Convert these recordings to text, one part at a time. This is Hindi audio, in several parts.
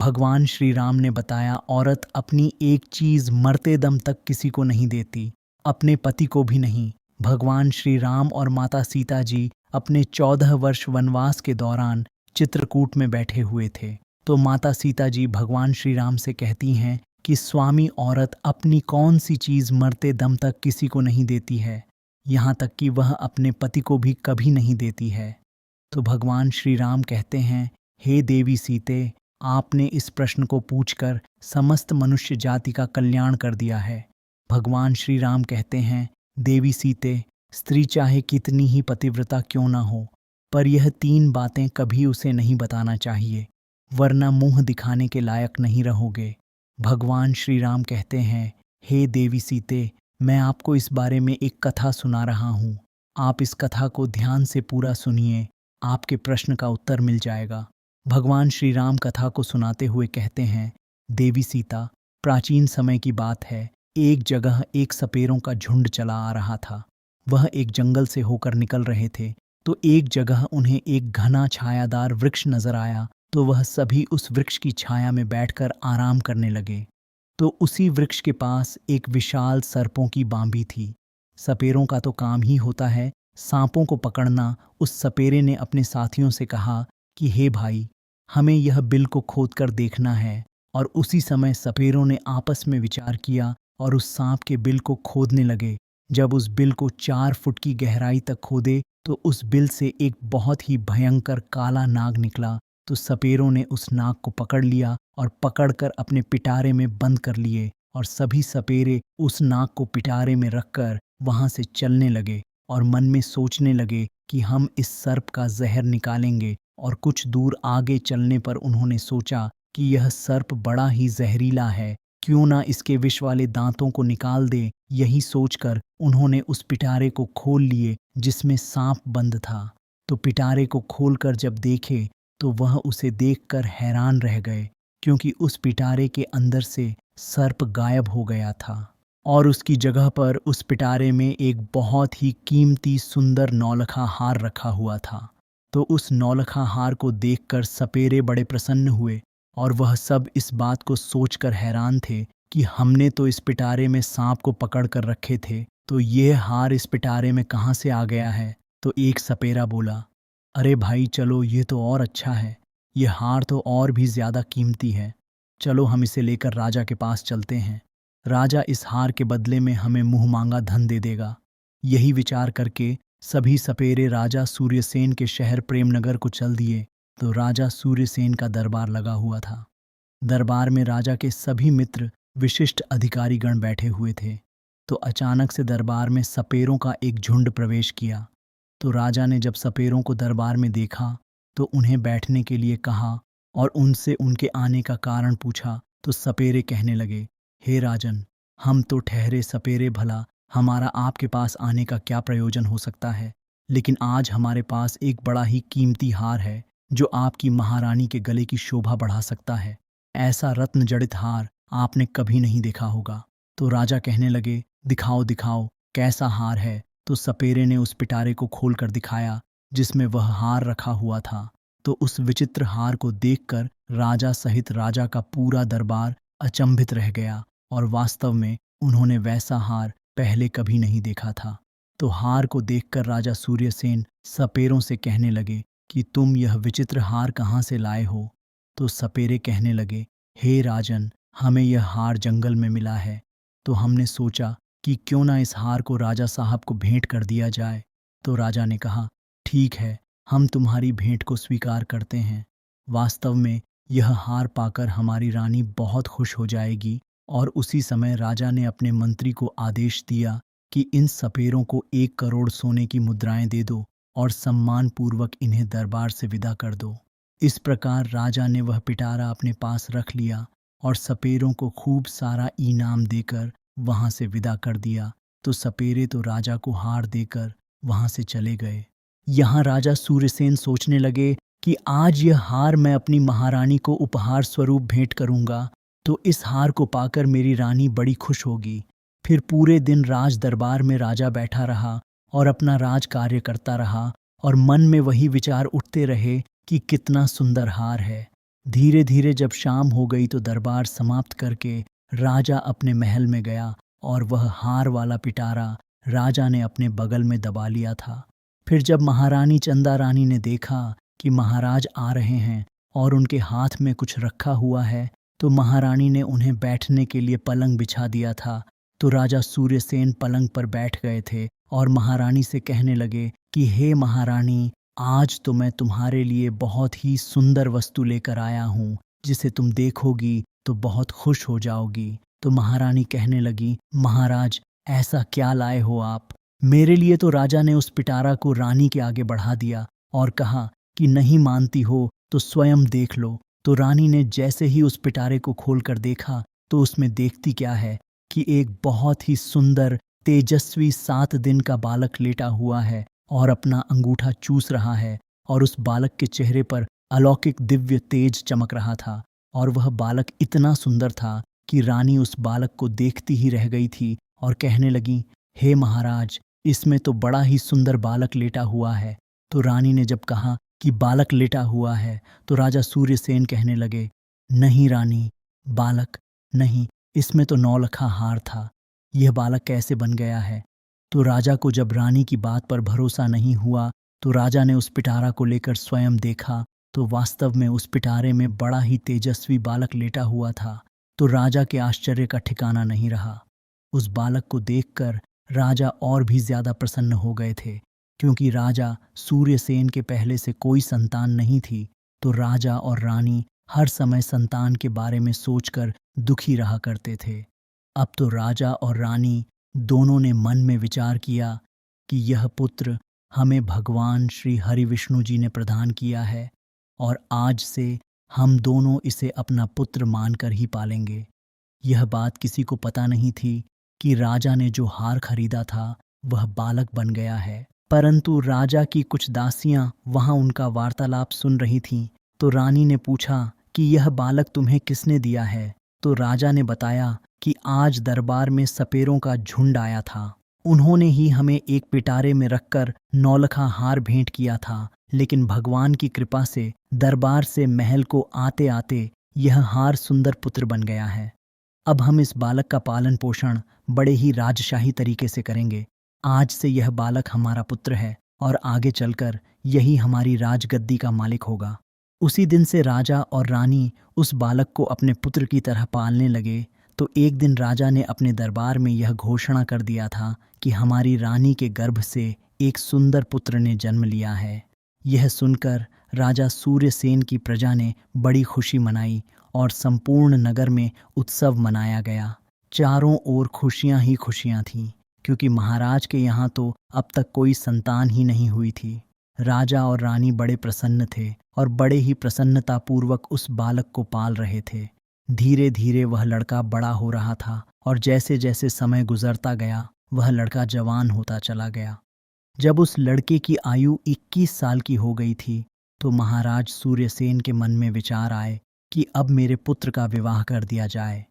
भगवान श्री राम ने बताया, औरत अपनी एक चीज मरते दम तक किसी को नहीं देती, अपने पति को भी नहीं। भगवान श्री राम और माता सीता जी अपने 14 वर्ष वनवास के दौरान चित्रकूट में बैठे हुए थे। तो माता सीता जी भगवान श्री राम से कहती हैं कि स्वामी, औरत अपनी कौन सी चीज मरते दम तक किसी को नहीं देती है, यहाँ तक कि वह अपने पति को भी कभी नहीं देती है। तो भगवान श्री राम कहते हैं, हे देवी सीते, आपने इस प्रश्न को पूछकर समस्त मनुष्य जाति का कल्याण कर दिया है। भगवान श्री राम कहते हैं, देवी सीते, स्त्री चाहे कितनी ही पतिव्रता क्यों ना हो, पर यह 3 बातें कभी उसे नहीं बताना चाहिए, वरना मुंह दिखाने के लायक नहीं रहोगे। भगवान श्री राम कहते हैं, हे देवी सीते, मैं आपको इस बारे में एक कथा सुना रहा हूँ। आप इस कथा को ध्यान से पूरा सुनिए, आपके प्रश्न का उत्तर मिल जाएगा। भगवान श्री राम कथा को सुनाते हुए कहते हैं, देवी सीता, प्राचीन समय की बात है। एक जगह एक सपेरों का झुंड चला आ रहा था। वह एक जंगल से होकर निकल रहे थे, तो एक जगह उन्हें एक घना छायादार वृक्ष नजर आया। तो वह सभी उस वृक्ष की छाया में बैठकर आराम करने लगे। तो उसी वृक्ष के पास एक विशाल सर्पों की बांबी थी। सपेरों का तो काम ही होता है सांपों को पकड़ना। उस सपेरे ने अपने साथियों से कहा कि हे भाई, हमें यह बिल को खोद कर देखना है। और उसी समय सपेरों ने आपस में विचार किया और उस सांप के बिल को खोदने लगे। जब उस बिल को 4 फुट की गहराई तक खोदे तो उस बिल से एक बहुत ही भयंकर काला नाग निकला। तो सपेरों ने उस नाग को पकड़ लिया और पकड़कर अपने पिटारे में बंद कर लिए। और सभी सपेरे उस नाग को पिटारे में रखकर वहां से चलने लगे और मन में सोचने लगे कि हम इस सर्प का जहर निकालेंगे। और कुछ दूर आगे चलने पर उन्होंने सोचा कि यह सर्प बड़ा ही जहरीला है, क्यों ना इसके विष वाले दांतों को निकाल दे। यही सोचकर उन्होंने उस पिटारे को खोल लिए जिसमें सांप बंद था। तो पिटारे को खोलकर जब देखे तो वह उसे देखकर हैरान रह गए, क्योंकि उस पिटारे के अंदर से सर्प गायब हो गया था और उसकी जगह पर उस पिटारे में एक बहुत ही कीमती सुंदर नौलखा हार रखा हुआ था। तो उस नौलखा हार को देखकर सपेरे बड़े प्रसन्न हुए और वह सब इस बात को सोचकर हैरान थे कि हमने तो इस पिटारे में सांप को पकड़ कर रखे थे, तो यह हार इस पिटारे में कहाँ से आ गया है। तो एक सपेरा बोला, अरे भाई चलो, ये तो और अच्छा है, ये हार तो और भी ज्यादा कीमती है, चलो हम इसे लेकर राजा के पास चलते हैं। राजा इस हार के बदले में हमें मुंह मांगा धन दे देगा। यही विचार करके सभी सपेरे राजा सूर्यसेन के शहर प्रेमनगर को चल दिए। तो राजा सूर्यसेन का दरबार लगा हुआ था। दरबार में राजा के सभी मित्र, विशिष्ट अधिकारीगण बैठे हुए थे। तो अचानक से दरबार में सपेरों का एक झुंड प्रवेश किया। तो राजा ने जब सपेरों को दरबार में देखा तो उन्हें बैठने के लिए कहा और उनसे उनके आने का कारण पूछा। तो सपेरे कहने लगे, हे राजन, हम तो ठहरे सपेरे, भला हमारा आपके पास आने का क्या प्रयोजन हो सकता है, लेकिन आज हमारे पास एक बड़ा ही कीमती हार है जो आपकी महारानी के गले की शोभा बढ़ा सकता है। ऐसा रत्न जड़ित हार आपने कभी नहीं देखा होगा। तो राजा कहने लगे, दिखाओ दिखाओ, कैसा हार है। तो सपेरे ने उस पिटारे को खोलकर दिखाया जिसमें वह हार रखा हुआ था। तो उस विचित्र हार को देखकर राजा सहित राजा का पूरा दरबार अचंभित रह गया और वास्तव में उन्होंने वैसा हार पहले कभी नहीं देखा था। तो हार को देखकर राजा सूर्यसेन सपेरों से कहने लगे कि तुम यह विचित्र हार कहाँ से लाए हो। तो सपेरे कहने लगे, हे राजन, हमें यह हार जंगल में मिला है, तो हमने सोचा कि क्यों ना इस हार को राजा साहब को भेंट कर दिया जाए। तो राजा ने कहा, ठीक है, हम तुम्हारी भेंट को स्वीकार करते हैं। वास्तव में यह हार पाकर हमारी रानी बहुत खुश हो जाएगी। और उसी समय राजा ने अपने मंत्री को आदेश दिया कि इन सपेरों को 1 करोड़ सोने की मुद्राएं दे दो और सम्मान पूर्वक इन्हें दरबार से विदा कर दो। इस प्रकार राजा ने वह पिटारा अपने पास रख लिया और सपेरों को खूब सारा इनाम देकर वहां से विदा कर दिया। तो सपेरे तो राजा को हार देकर वहां से चले गए। यहाँ राजा सूर्यसेन सोचने लगे कि आज यह हार मैं अपनी महारानी को उपहार स्वरूप भेंट करूंगा, तो इस हार को पाकर मेरी रानी बड़ी खुश होगी। फिर पूरे दिन राज दरबार में राजा बैठा रहा और अपना राज कार्य करता रहा और मन में वही विचार उठते रहे कि कितना सुंदर हार है, धीरे धीरे जब शाम हो गई तो दरबार समाप्त करके राजा अपने महल में गया और वह हार वाला पिटारा राजा ने अपने बगल में दबा लिया था। फिर जब महारानी चंदा रानी ने देखा कि महाराज आ रहे हैं और उनके हाथ में कुछ रखा हुआ है, तो महारानी ने उन्हें बैठने के लिए पलंग बिछा दिया था। तो राजा सूर्यसेन पलंग पर बैठ गए थे और महारानी से कहने लगे कि हे महारानी, आज तो मैं तुम्हारे लिए बहुत ही सुंदर वस्तु लेकर आया हूँ, जिसे तुम देखोगी तो बहुत खुश हो जाओगी। तो महारानी कहने लगी, महाराज ऐसा क्या लाए हो आप? मेरे लिए तो राजा ने उस पिटारा को रानी के आगे बढ़ा दिया और कहा कि नहीं मानती हो तो स्वयं देख लो। तो रानी ने जैसे ही उस पिटारे को खोलकर देखा तो उसमें देखती क्या है कि एक बहुत ही सुंदर तेजस्वी 7 दिन का बालक लेटा हुआ है और अपना अंगूठा चूस रहा है, और उस बालक के चेहरे पर अलौकिक दिव्य तेज चमक रहा था। और वह बालक इतना सुंदर था कि रानी उस बालक को देखती ही रह गई थी और कहने लगी, हे महाराज, इसमें तो बड़ा ही सुंदर बालक लेटा हुआ है। तो रानी ने जब कहा कि बालक लेटा हुआ है तो राजा सूर्यसेन कहने लगे, नहीं रानी, बालक नहीं, इसमें तो नौलखा हार था। यह बालक कैसे बन गया है? तो राजा को जब रानी की बात पर भरोसा नहीं हुआ तो राजा ने उस पिटारा को लेकर स्वयं देखा, तो वास्तव में उस पिटारे में बड़ा ही तेजस्वी बालक लेटा हुआ था। तो राजा के आश्चर्य का ठिकाना नहीं रहा। उस बालक को देखकर राजा और भी ज्यादा प्रसन्न हो गए थे, क्योंकि राजा सूर्यसेन के पहले से कोई संतान नहीं थी। तो राजा और रानी हर समय संतान के बारे में सोचकर दुखी रहा करते थे। अब तो राजा और रानी दोनों ने मन में विचार किया कि यह पुत्र हमें भगवान श्री हरि विष्णु जी ने प्रदान किया है और आज से हम दोनों इसे अपना पुत्र मानकर ही पालेंगे। यह बात किसी को पता नहीं थी कि राजा ने जो हार खरीदा था वह बालक बन गया है। परंतु राजा की कुछ दासियां वहां उनका वार्तालाप सुन रही थीं। तो रानी ने पूछा कि यह बालक तुम्हें किसने दिया है? तो राजा ने बताया कि आज दरबार में सपेरों का झुंड आया था। उन्होंने ही हमें एक पिटारे में रखकर नौलखा हार भेंट किया था, लेकिन भगवान की कृपा से दरबार से महल को आते आते यह हार सुंदर पुत्र बन गया है। अब हम इस बालक का पालन पोषण बड़े ही राजशाही तरीके से करेंगे। आज से यह बालक हमारा पुत्र है और आगे चलकर यही हमारी राजगद्दी का मालिक होगा। उसी दिन से राजा और रानी उस बालक को अपने पुत्र की तरह पालने लगे। तो एक दिन राजा ने अपने दरबार में यह घोषणा कर दिया था कि हमारी रानी के गर्भ से एक सुंदर पुत्र ने जन्म लिया है। यह सुनकर राजा सूर्यसेन की प्रजा ने बड़ी खुशी मनाई और संपूर्ण नगर में उत्सव मनाया गया। चारों ओर खुशियां ही खुशियां थीं, क्योंकि महाराज के यहाँ तो अब तक कोई संतान ही नहीं हुई थी। राजा और रानी बड़े प्रसन्न थे और बड़े ही प्रसन्नतापूर्वक उस बालक को पाल रहे थे। धीरे धीरे वह लड़का बड़ा हो रहा था और जैसे जैसे समय गुजरता गया वह लड़का जवान होता चला गया। जब उस लड़के की आयु 21 साल की हो गई थी तो महाराज सूर्यसेन के मन में विचार आए कि अब मेरे पुत्र का विवाह कर दिया जाए।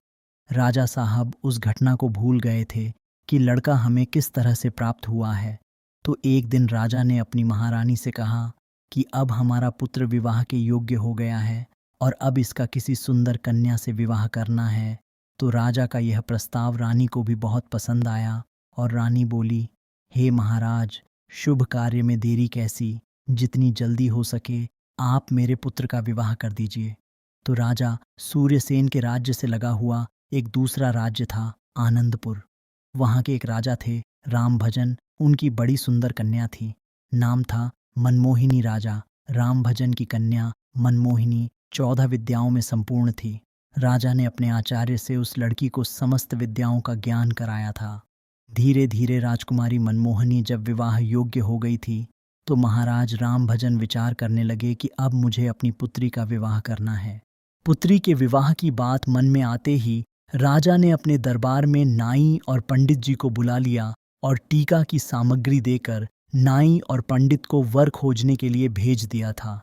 राजा साहब उस घटना को भूल गए थे कि लड़का हमें किस तरह से प्राप्त हुआ है। तो एक दिन राजा ने अपनी महारानी से कहा कि अब हमारा पुत्र विवाह के योग्य हो गया है और अब इसका किसी सुंदर कन्या से विवाह करना है। तो राजा का यह प्रस्ताव रानी को भी बहुत पसंद आया और रानी बोली, हे महाराज, शुभ कार्य में देरी कैसी, जितनी जल्दी हो सके आप मेरे पुत्र का विवाह कर दीजिए। तो राजा सूर्यसेन के राज्य से लगा हुआ एक दूसरा राज्य था, आनंदपुर। वहाँ के एक राजा थे रामभजन। उनकी बड़ी सुंदर कन्या थी, नाम था मनमोहिनी। राजा रामभजन की कन्या मनमोहिनी 14 विद्याओं में संपूर्ण थी। राजा ने अपने आचार्य से उस लड़की को समस्त विद्याओं का ज्ञान कराया था। धीरे धीरे राजकुमारी मनमोहिनी जब विवाह योग्य हो गई थी तो महाराज रामभजन विचार करने लगे कि अब मुझे अपनी पुत्री का विवाह करना है। पुत्री के विवाह की बात मन में आते ही राजा ने अपने दरबार में नाई और पंडित जी को बुला लिया और टीका की सामग्री देकर नाई और पंडित को वर खोजने के लिए भेज दिया था।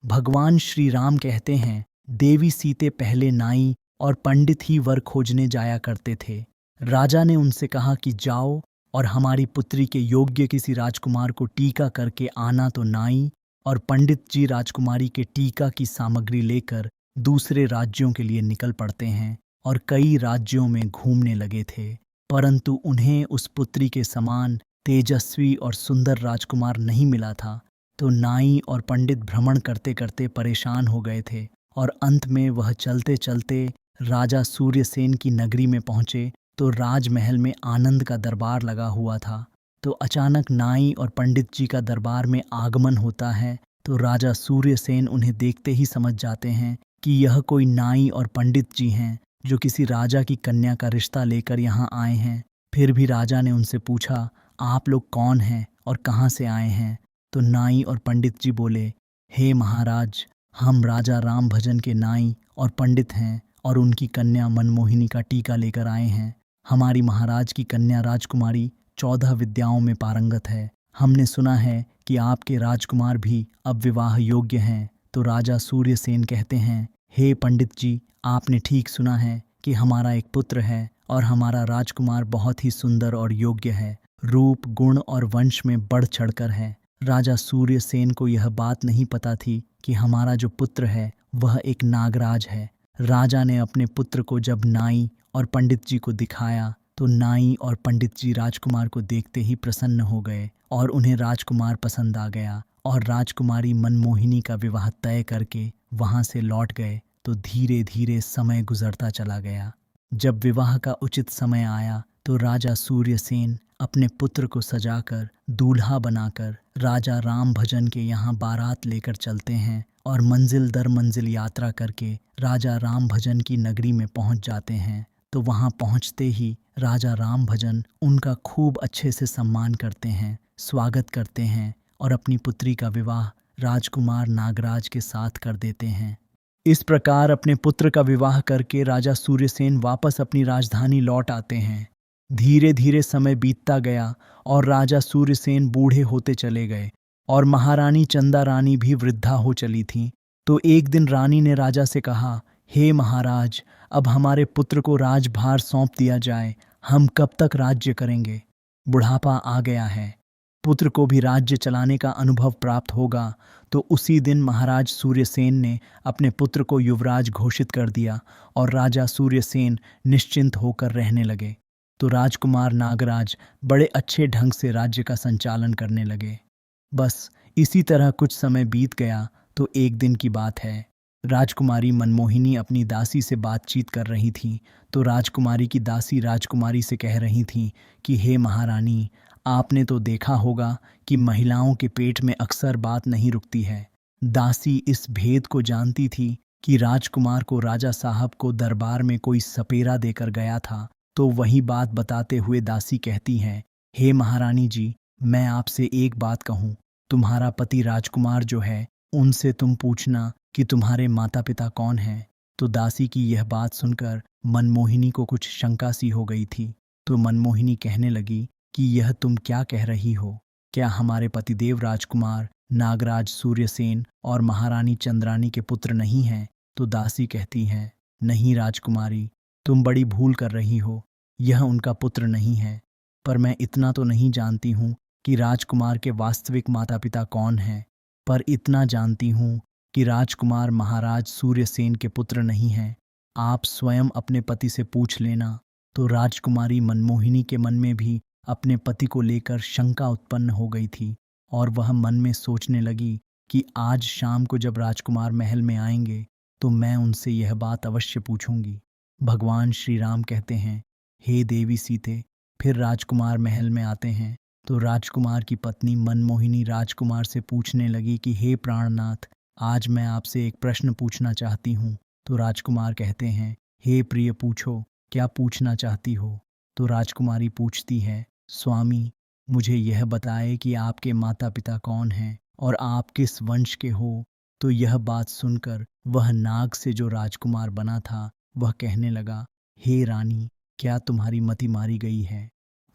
भगवान श्री राम कहते हैं, देवी सीते पहले नाई और पंडित ही वर खोजने जाया करते थे। राजा ने उनसे कहा कि जाओ और हमारी पुत्री के योग्य किसी राजकुमार को टीका करके आना। तो नाई और पंडित जी राजकुमारी के टीका की सामग्री लेकर दूसरे राज्यों के लिए निकल पड़ते हैं और कई राज्यों में घूमने लगे थे, परंतु उन्हें उस पुत्री के समान तेजस्वी और सुंदर राजकुमार नहीं मिला था। तो नाई और पंडित भ्रमण करते करते परेशान हो गए थे और अंत में वह चलते चलते राजा सूर्यसेन की नगरी में पहुंचे। तो राजमहल में आनंद का दरबार लगा हुआ था। तो अचानक नाई और पंडित जी का दरबार में आगमन होता है। तो राजा सूर्यसेन उन्हें देखते ही समझ जाते हैं कि यह कोई नाई और पंडित जी हैं जो किसी राजा की कन्या का रिश्ता लेकर यहाँ आए हैं। फिर भी राजा ने उनसे पूछा, आप लोग कौन हैं और कहाँ से आए हैं? तो नाई और पंडित जी बोले, हे महाराज, हम राजा राम भजन के नाई और पंडित हैं और उनकी कन्या मनमोहिनी का टीका लेकर आए हैं। हमारी महाराज की कन्या राजकुमारी 14 विद्याओं में पारंगत है। हमने सुना है कि आपके राजकुमार भी अब विवाह योग्य हैं। तो राजा सूर्यसेन कहते हैं, हे पंडित जी, आपने ठीक सुना है कि हमारा एक पुत्र है और हमारा राजकुमार बहुत ही सुंदर और योग्य है, रूप गुण और वंश में बढ़ चढ़कर है। राजा सूर्यसेन को यह बात नहीं पता थी कि हमारा जो पुत्र है वह एक नागराज है। राजा ने अपने पुत्र को जब नाई और पंडित जी को दिखाया तो नाई और पंडित जी राजकुमार को देखते ही प्रसन्न हो गए और उन्हें राजकुमार पसंद आ गया और राजकुमारी मनमोहिनी का विवाह तय करके वहां से लौट गए। तो धीरे धीरे समय गुजरता चला गया। जब विवाह का उचित समय आया तो राजा सूर्यसेन अपने पुत्र को सजाकर दूल्हा बनाकर राजा राम भजन के यहाँ बारात लेकर चलते हैं और मंजिल दर मंजिल यात्रा करके राजा राम भजन की नगरी में पहुंच जाते हैं। तो वहां पहुंचते ही राजा राम भजन उनका खूब अच्छे से सम्मान करते हैं, स्वागत करते हैं और अपनी पुत्री का विवाह राजकुमार नागराज के साथ कर देते हैं। इस प्रकार अपने पुत्र का विवाह करके राजा सूर्यसेन वापस अपनी राजधानी लौट आते हैं। धीरे धीरे समय बीतता गया और राजा सूर्यसेन बूढ़े होते चले गए और महारानी चंदा रानी भी वृद्धा हो चली थी। तो एक दिन रानी ने राजा से कहा, हे महाराज, अब हमारे पुत्र को राजभार सौंप दिया जाए। हम कब तक राज्य करेंगे? बुढ़ापा आ गया है, पुत्र को भी राज्य चलाने का अनुभव प्राप्त होगा। तो उसी दिन महाराज सूर्यसेन ने अपने पुत्र को युवराज घोषित कर दिया और राजा सूर्यसेन निश्चिंत होकर रहने लगे। तो राजकुमार नागराज बड़े अच्छे ढंग से राज्य का संचालन करने लगे। बस इसी तरह कुछ समय बीत गया। तो एक दिन की बात है, राजकुमारी मनमोहिनी अपनी दासी से बातचीत कर रही थी। तो राजकुमारी की दासी राजकुमारी से कह रही थी कि हे महारानी, आपने तो देखा होगा कि महिलाओं के पेट में अक्सर बात नहीं रुकती है। दासी इस भेद को जानती थी कि राजकुमार को राजा साहब को दरबार में कोई सपेरा देकर गया था। तो वही बात बताते हुए दासी कहती है, हे महारानी जी, मैं आपसे एक बात कहूँ, तुम्हारा पति राजकुमार जो है उनसे तुम पूछना कि तुम्हारे माता पिता कौन हैं। तो दासी की यह बात सुनकर मनमोहिनी को कुछ शंका सी हो गई थी। तो मनमोहिनी कहने लगी कि यह तुम क्या कह रही हो? क्या हमारे पतिदेव राजकुमार नागराज सूर्यसेन और महारानी चंद्रानी के पुत्र नहीं हैं? तो दासी कहती है, नहीं राजकुमारी, तुम बड़ी भूल कर रही हो, यह उनका पुत्र नहीं है। पर मैं इतना तो नहीं जानती हूँ कि राजकुमार के वास्तविक माता पिता कौन हैं, पर इतना जानती हूँ कि राजकुमार महाराज सूर्यसेन के पुत्र नहीं हैं। आप स्वयं अपने पति से पूछ लेना। तो राजकुमारी मनमोहिनी के मन में भी अपने पति को लेकर शंका उत्पन्न हो गई थी और वह मन में सोचने लगी कि आज शाम को जब राजकुमार महल में आएंगे तो मैं उनसे यह बात अवश्य पूछूंगी। भगवान श्री राम कहते हैं, हे देवी सीते। फिर राजकुमार महल में आते हैं। तो राजकुमार की पत्नी मनमोहिनी राजकुमार से पूछने लगी कि हे प्राणनाथ, आज मैं आपसे एक प्रश्न पूछना चाहती हूँ। तो राजकुमार कहते हैं, हे प्रिय, पूछो, क्या पूछना चाहती हो? तो राजकुमारी पूछती है, स्वामी, मुझे यह बताए कि आपके माता पिता कौन हैं और आप किस वंश के हो। तो यह बात सुनकर वह नाग से जो राजकुमार बना था वह कहने लगा, हे रानी, क्या तुम्हारी मति मारी गई है?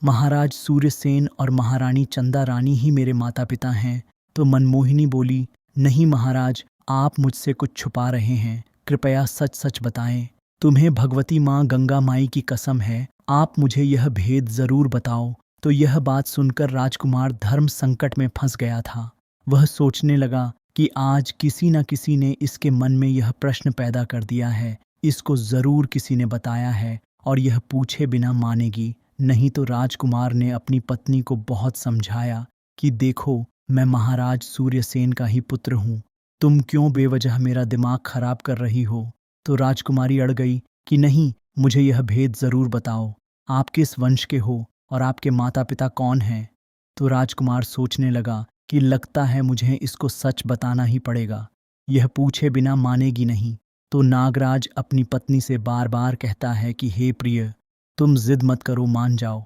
महाराज सूर्यसेन और महारानी चंदा रानी ही मेरे माता पिता हैं। तो मनमोहिनी बोली, नहीं महाराज, आप मुझसे कुछ छुपा रहे हैं, कृपया सच सच बताएं। तुम्हें भगवती माँ गंगा माई की कसम है, आप मुझे यह भेद जरूर बताओ। तो यह बात सुनकर राजकुमार धर्म संकट में फंस गया था। वह सोचने लगा कि आज किसी न किसी ने इसके मन में यह प्रश्न पैदा कर दिया है, इसको ज़रूर किसी ने बताया है और यह पूछे बिना मानेगी नहीं। तो राजकुमार ने अपनी पत्नी को बहुत समझाया कि देखो, मैं महाराज सूर्यसेन का ही पुत्र हूँ, तुम क्यों बेवजह मेरा दिमाग खराब कर रही हो। तो राजकुमारी अड़ गई कि नहीं, मुझे यह भेद ज़रूर बताओ, आप किस वंश के हो और आपके माता पिता कौन हैं। तो राजकुमार सोचने लगा कि लगता है मुझे इसको सच बताना ही पड़ेगा, यह पूछे बिना मानेगी नहीं। तो नागराज अपनी पत्नी से बार बार कहता है कि हे प्रिय, तुम जिद मत करो, मान जाओ,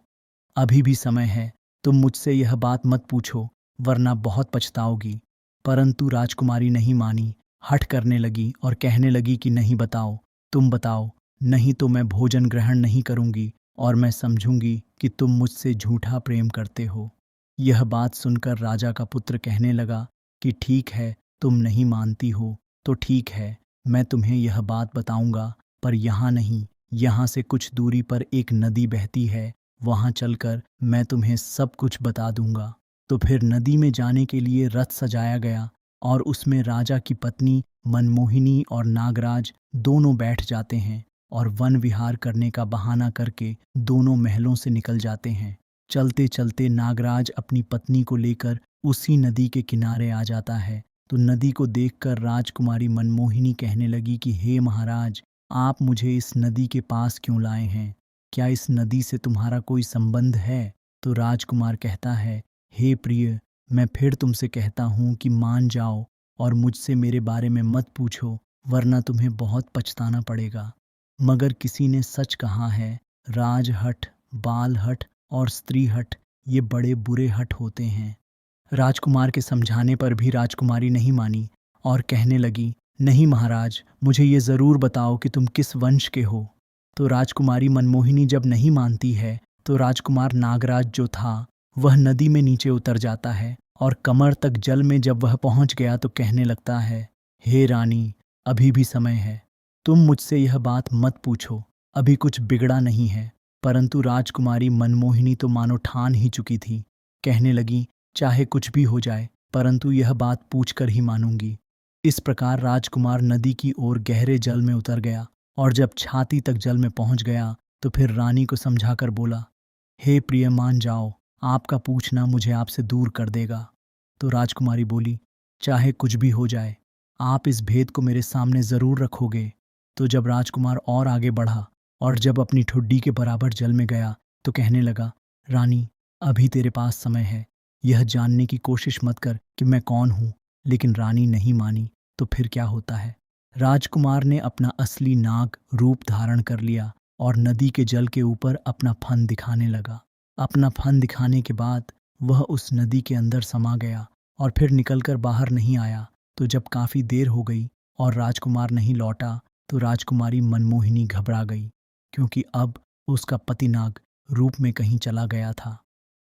अभी भी समय है, तुम मुझसे यह बात मत पूछो वरना बहुत पछताओगी। परंतु राजकुमारी नहीं मानी, हठ करने लगी और कहने लगी कि नहीं, बताओ, तुम बताओ, नहीं तो मैं भोजन ग्रहण नहीं करूंगी और मैं समझूंगी कि तुम मुझसे झूठा प्रेम करते हो। यह बात सुनकर राजा का पुत्र कहने लगा कि ठीक है, तुम नहीं मानती हो तो ठीक है, मैं तुम्हें यह बात बताऊंगा, पर यहाँ नहीं, यहाँ से कुछ दूरी पर एक नदी बहती है, वहाँ चलकर मैं तुम्हें सब कुछ बता दूंगा। तो फिर नदी में जाने के लिए रथ सजाया गया और उसमें राजा की पत्नी मनमोहिनी और नागराज दोनों बैठ जाते हैं और वन विहार करने का बहाना करके दोनों महलों से निकल जाते हैं। चलते चलते नागराज अपनी पत्नी को लेकर उसी नदी के किनारे आ जाता है। तो नदी को देखकर राजकुमारी मनमोहिनी कहने लगी कि हे महाराज, आप मुझे इस नदी के पास क्यों लाए हैं, क्या इस नदी से तुम्हारा कोई संबंध है। तो राजकुमार कहता है, हे प्रिय, मैं फिर तुमसे कहता हूँ कि मान जाओ और मुझसे मेरे बारे में मत पूछो वरना तुम्हें बहुत पछताना पड़ेगा। मगर किसी ने सच कहा है, राजहठ, बालहठ और स्त्रीहठ ये बड़े बुरे हठ होते हैं। राजकुमार के समझाने पर भी राजकुमारी नहीं मानी और कहने लगी, नहीं महाराज, मुझे ये ज़रूर बताओ कि तुम किस वंश के हो। तो राजकुमारी मनमोहिनी जब नहीं मानती है तो राजकुमार नागराज जो था वह नदी में नीचे उतर जाता है और कमर तक जल में जब वह पहुंच गया तो कहने लगता है, हे रानी, अभी भी समय है, तुम मुझसे यह बात मत पूछो, अभी कुछ बिगड़ा नहीं है। परंतु राजकुमारी मनमोहिनी तो मानो ठान ही चुकी थी, कहने लगी, चाहे कुछ भी हो जाए परंतु यह बात पूछकर ही मानूंगी। इस प्रकार राजकुमार नदी की ओर गहरे जल में उतर गया और जब छाती तक जल में पहुंच गया तो फिर रानी को समझाकर बोला, हे प्रिय, मान जाओ, आपका पूछना मुझे आपसे दूर कर देगा। तो राजकुमारी बोली, चाहे कुछ भी हो जाए, आप इस भेद को मेरे सामने ज़रूर रखोगे। तो जब राजकुमार और आगे बढ़ा और जब अपनी ठुड्डी के बराबर जल में गया तो कहने लगा, रानी, अभी तेरे पास समय है, यह जानने की कोशिश मत कर कि मैं कौन हूँ। लेकिन रानी नहीं मानी। तो फिर क्या होता है, राजकुमार ने अपना असली नाग रूप धारण कर लिया और नदी के जल के ऊपर अपना फन दिखाने लगा। अपना फन दिखाने के बाद वह उस नदी के अंदर समा गया और फिर निकलकर बाहर नहीं आया। तो जब काफ़ी देर हो गई और राजकुमार नहीं लौटा तो राजकुमारी मनमोहिनी घबरा गई, क्योंकि अब उसका पति नाग रूप में कहीं चला गया था।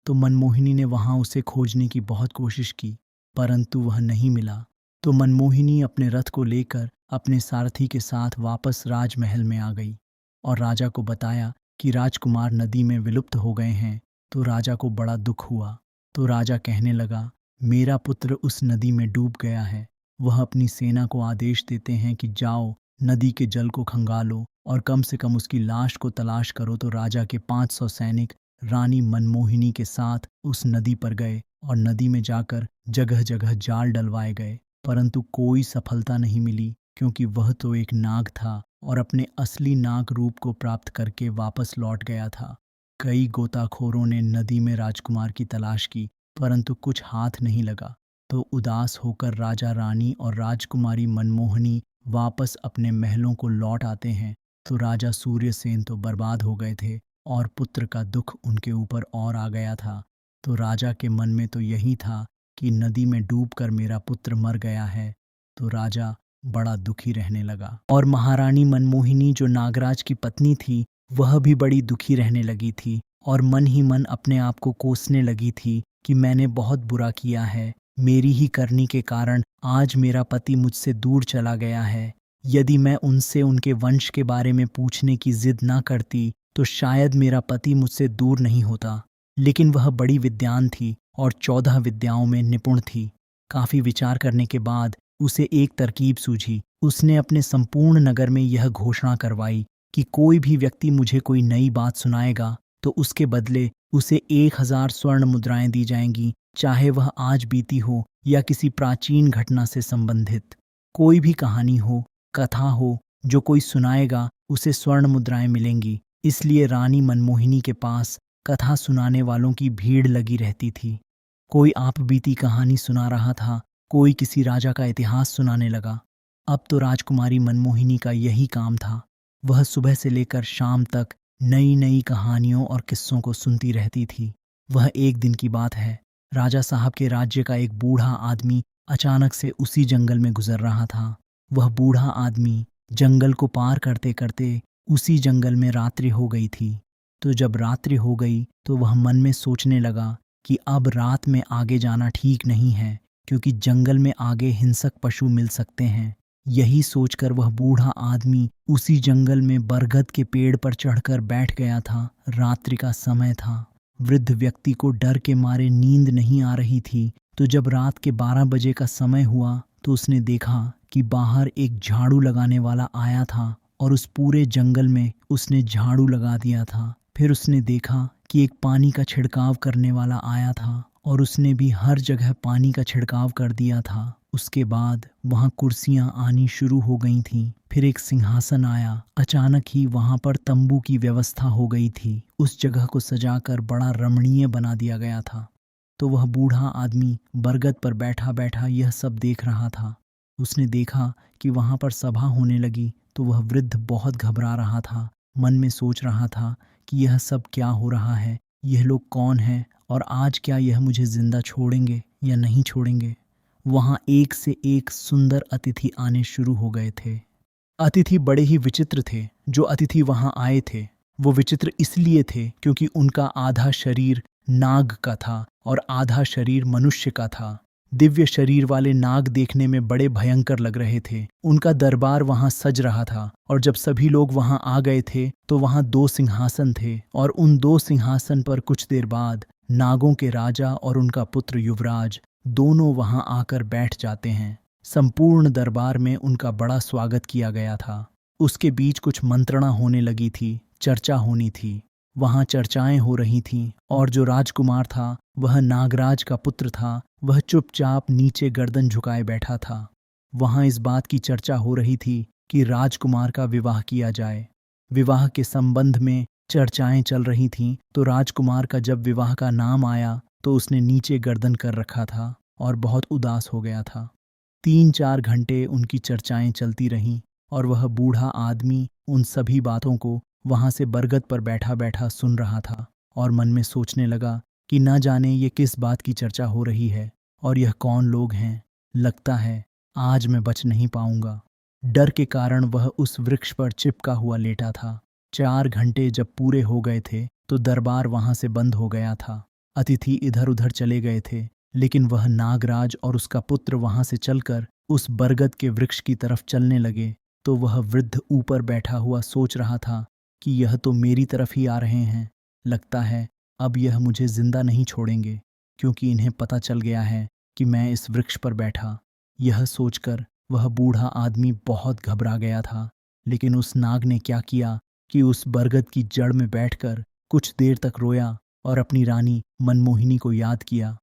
तो मनमोहिनी ने वहाँ उसे खोजने की बहुत कोशिश की, परंतु वह नहीं मिला। तो मनमोहिनी अपने रथ को लेकर अपने सारथी के साथ वापस राजमहल में आ गई और राजा को बताया कि राजकुमार नदी में विलुप्त हो गए हैं। तो राजा को बड़ा दुख हुआ। तो राजा कहने लगा, मेरा पुत्र उस नदी में डूब गया है। वह अपनी सेना को आदेश देते हैं कि जाओ, नदी के जल को खंगालो और कम से कम उसकी लाश को तलाश करो। तो राजा के 500 सैनिक रानी मनमोहिनी के साथ उस नदी पर गए और नदी में जाकर जगह जगह जाल डलवाए गए, परंतु कोई सफलता नहीं मिली, क्योंकि वह तो एक नाग था और अपने असली नाग रूप को प्राप्त करके वापस लौट गया था। कई गोताखोरों ने नदी में राजकुमार की तलाश की, परंतु कुछ हाथ नहीं लगा। तो उदास होकर राजा, रानी और राजकुमारी मनमोहिनी वापस अपने महलों को लौट आते हैं। तो राजा सूर्यसेन तो बर्बाद हो गए थे और पुत्र का दुख उनके ऊपर और आ गया था। तो राजा के मन में तो यही था कि नदी में डूबकर मेरा पुत्र मर गया है। तो राजा बड़ा दुखी रहने लगा और महारानी मनमोहिनी जो नागराज की पत्नी थी वह भी बड़ी दुखी रहने लगी थी और मन ही मन अपने आप को कोसने लगी थी कि मैंने बहुत बुरा किया है, मेरी ही करनी के कारण आज मेरा पति मुझसे दूर चला गया है। यदि मैं उनसे उनके वंश के बारे में पूछने की जिद ना करती तो शायद मेरा पति मुझसे दूर नहीं होता। लेकिन वह बड़ी विद्वान थी और 14 विद्याओं में निपुण थी। काफी विचार करने के बाद उसे एक तरकीब सूझी। उसने अपने संपूर्ण नगर में यह घोषणा करवाई कि कोई भी व्यक्ति मुझे कोई नई बात सुनाएगा तो उसके बदले उसे 1000 स्वर्ण मुद्राएं दी जाएंगी, चाहे वह आज बीती हो या किसी प्राचीन घटना से संबंधित। कोई भी कहानी हो, कथा हो, जो कोई सुनाएगा उसे स्वर्ण मुद्राएं मिलेंगी। इसलिए रानी मनमोहिनी के पास कथा सुनाने वालों की भीड़ लगी रहती थी। कोई आप बीती कहानी सुना रहा था, कोई किसी राजा का इतिहास सुनाने लगा। अब तो राजकुमारी मनमोहिनी का यही काम था। वह सुबह से लेकर शाम तक नई नई कहानियों और किस्सों को सुनती रहती थी। वह एक दिन की बात है, राजा साहब के राज्य का एक बूढ़ा आदमी अचानक से उसी जंगल में गुजर रहा था। वह बूढ़ा आदमी जंगल को पार करते करते उसी जंगल में रात्रि हो गई थी। तो जब रात्रि हो गई तो वह मन में सोचने लगा कि अब रात में आगे जाना ठीक नहीं है, क्योंकि जंगल में आगे हिंसक पशु मिल सकते हैं। यही सोचकर वह बूढ़ा आदमी उसी जंगल में बरगद के पेड़ पर चढ़कर बैठ गया था। रात्रि का समय था। वृद्ध व्यक्ति को डर के मारे नींद नहीं आ रही थी। तो जब रात के 12 बजे का समय हुआ तो उसने देखा कि बाहर एक झाड़ू लगाने वाला आया था और उस पूरे जंगल में उसने झाड़ू लगा दिया था। फिर उसने देखा कि एक पानी का छिड़काव करने वाला आया था और उसने भी हर जगह पानी का छिड़काव कर दिया था। उसके बाद वहां कुर्सियां आनी शुरू हो गई थीं। फिर एक सिंहासन आया। अचानक ही वहां पर तंबू की व्यवस्था हो गई थी। उस जगह को सजाकर बड़ा रमणीय बना दिया गया था। तो वह बूढ़ा आदमी बरगद पर बैठा बैठा यह सब देख रहा था। उसने देखा कि वहां पर सभा होने लगी तो वह वृद्ध बहुत घबरा रहा था। मन में सोच रहा था कि यह सब क्या हो रहा है, यह लोग कौन हैं और आज क्या यह मुझे जिंदा छोड़ेंगे या नहीं छोड़ेंगे। वहां एक से एक सुंदर अतिथि आने शुरू हो गए थे। अतिथि बड़े ही विचित्र थे। जो अतिथि वहां आए थे वो विचित्र इसलिए थे क्योंकि उनका आधा शरीर नाग का था और आधा शरीर मनुष्य का था। दिव्य शरीर वाले नाग देखने में बड़े भयंकर लग रहे थे। उनका दरबार वहां सज रहा था और जब सभी लोग वहां आ गए थे तो वहां 2 सिंहासन थे और उन 2 सिंहासन पर कुछ देर बाद नागों के राजा और उनका पुत्र युवराज दोनों वहां आकर बैठ जाते हैं। संपूर्ण दरबार में उनका बड़ा स्वागत किया गया था। उसके बीच कुछ मंत्रणा होने लगी थी, चर्चा होनी थी। वहां चर्चाएं हो रही थीं और जो राजकुमार था वह नागराज का पुत्र था। वह चुपचाप नीचे गर्दन झुकाए बैठा था। वहां इस बात की चर्चा हो रही थी कि राजकुमार का विवाह किया जाए। विवाह के संबंध में चर्चाएं चल रही थीं। तो राजकुमार का जब विवाह का नाम आया तो उसने नीचे गर्दन कर रखा था और बहुत उदास हो गया था। 3-4 घंटे उनकी चर्चाएं चलती रहीं और वह बूढ़ा आदमी उन सभी बातों को वहां से बरगद पर बैठा बैठा सुन रहा था और मन में सोचने लगा कि न जाने ये किस बात की चर्चा हो रही है और यह कौन लोग हैं। लगता है आज मैं बच नहीं पाऊंगा। डर के कारण वह उस वृक्ष पर चिपका हुआ लेटा था। 4 घंटे जब पूरे हो गए थे तो दरबार वहां से बंद हो गया था। अतिथि इधर उधर चले गए थे, लेकिन वह नागराज और उसका पुत्र वहां से चलकर उस बरगद के वृक्ष की तरफ चलने लगे। तो वह वृद्ध ऊपर बैठा हुआ सोच रहा था कि यह तो मेरी तरफ ही आ रहे हैं। लगता है अब यह मुझे जिंदा नहीं छोड़ेंगे, क्योंकि इन्हें पता चल गया है कि मैं इस वृक्ष पर बैठा। यह सोचकर वह बूढ़ा आदमी बहुत घबरा गया था। लेकिन उस नाग ने क्या किया कि उस बरगद की जड़ में बैठकर कुछ देर तक रोया और अपनी रानी मनमोहिनी को याद किया।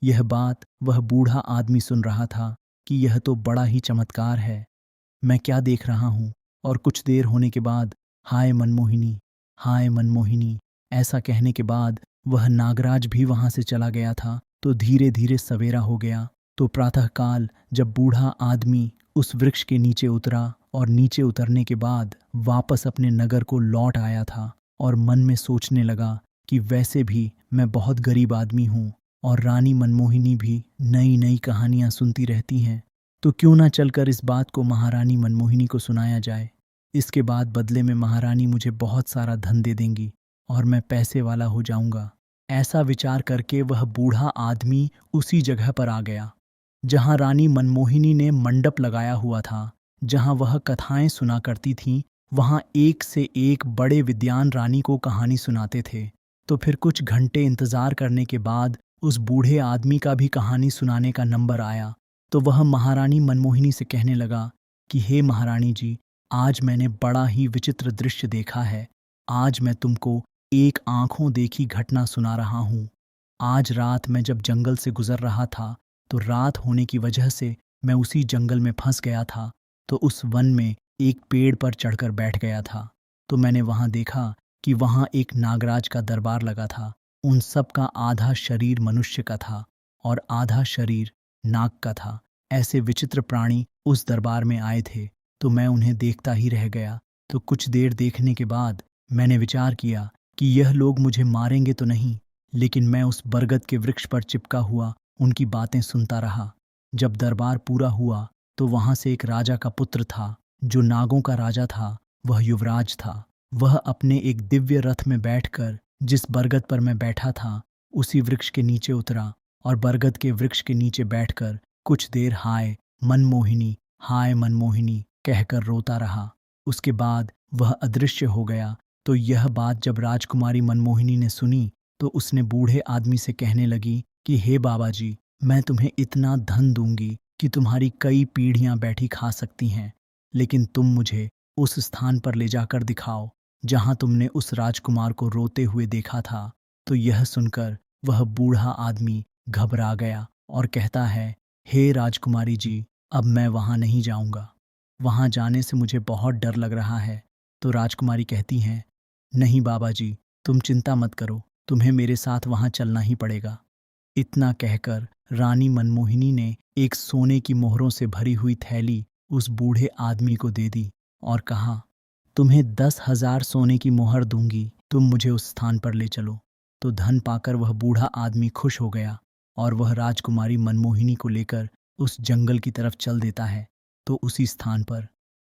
यह बात वह बूढ़ा आदमी सुन रहा था कि यह तो बड़ा ही चमत्कार है। मैं क्या देख रहा हूँ। और कुछ देर होने के बाद हाय मनमोहिनी, हाय मनमोहिनी ऐसा कहने के बाद वह नागराज भी वहां से चला गया था। तो धीरे धीरे सवेरा हो गया। तो प्रातःकाल जब बूढ़ा आदमी उस वृक्ष के नीचे उतरा और नीचे उतरने के बाद वापस अपने नगर को लौट आया था और मन में सोचने लगा कि वैसे भी मैं बहुत गरीब आदमी हूँ और रानी मनमोहिनी भी नई नई कहानियां सुनती रहती हैं, तो क्यों ना चलकर इस बात को महारानी मनमोहिनी को सुनाया जाए। इसके बाद बदले में महारानी मुझे बहुत सारा धन दे देंगी और मैं पैसे वाला हो जाऊंगा। ऐसा विचार करके वह बूढ़ा आदमी उसी जगह पर आ गया जहां रानी मनमोहिनी ने मंडप लगाया हुआ था, जहां वह कथाएं सुना करती थीं। वहां एक से एक बड़े विद्वान रानी को कहानी सुनाते थे। तो फिर कुछ घंटे इंतजार करने के बाद उस बूढ़े आदमी का भी कहानी सुनाने का नंबर आया तो वह महारानी मनमोहिनी से कहने लगा कि हे महारानी जी, आज मैंने बड़ा ही विचित्र दृश्य देखा है। आज मैं तुमको एक आंखों देखी घटना सुना रहा हूँ। आज रात मैं जब जंगल से गुजर रहा था तो रात होने की वजह से मैं उसी जंगल में फंस गया था। तो उस वन में एक पेड़ पर चढ़कर बैठ गया था। तो मैंने वहां देखा कि वहां एक नागराज का दरबार लगा था। उन सब का आधा शरीर मनुष्य का था और आधा शरीर नाग का था। ऐसे विचित्र प्राणी उस दरबार में आए थे तो मैं उन्हें देखता ही रह गया। तो कुछ देर देखने के बाद मैंने विचार किया कि यह लोग मुझे मारेंगे तो नहीं, लेकिन मैं उस बरगद के वृक्ष पर चिपका हुआ उनकी बातें सुनता रहा। जब दरबार पूरा हुआ तो वहां से एक राजा का पुत्र था जो नागों का राजा था। वह युवराज था। वह अपने एक दिव्य रथ में बैठकर जिस बरगद पर मैं बैठा था उसी वृक्ष के नीचे उतरा और बरगद के वृक्ष के नीचे बैठकर कुछ देर हाय मनमोहिनी कहकर रोता रहा। उसके बाद वह अदृश्य हो गया। तो यह बात जब राजकुमारी मनमोहिनी ने सुनी तो उसने बूढ़े आदमी से कहने लगी कि हे बाबा जी, मैं तुम्हें इतना धन दूंगी कि तुम्हारी कई पीढ़ियां बैठी खा सकती हैं, लेकिन तुम मुझे उस स्थान पर ले जाकर दिखाओ जहां तुमने उस राजकुमार को रोते हुए देखा था। तो यह सुनकर वह बूढ़ा आदमी घबरा गया और कहता है, हे राजकुमारी जी, अब मैं वहां नहीं जाऊंगा। वहां जाने से मुझे बहुत डर लग रहा है। तो राजकुमारी कहती हैं, नहीं बाबा जी, तुम चिंता मत करो, तुम्हें मेरे साथ वहां चलना ही पड़ेगा। इतना कहकर रानी मनमोहिनी ने एक सोने की मोहरों से भरी हुई थैली उस बूढ़े आदमी को दे दी और कहा, तुम्हें 10,000 सोने की मोहर दूंगी, तुम मुझे उस स्थान पर ले चलो। तो धन पाकर वह बूढ़ा आदमी खुश हो गया और वह राजकुमारी मनमोहिनी को लेकर उस जंगल की तरफ चल देता है। तो उसी स्थान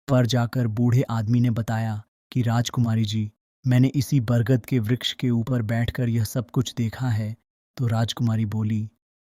पर जाकर बूढ़े आदमी ने बताया कि राजकुमारी जी, मैंने इसी बरगद के वृक्ष के ऊपर बैठकर यह सब कुछ देखा है। तो राजकुमारी बोली,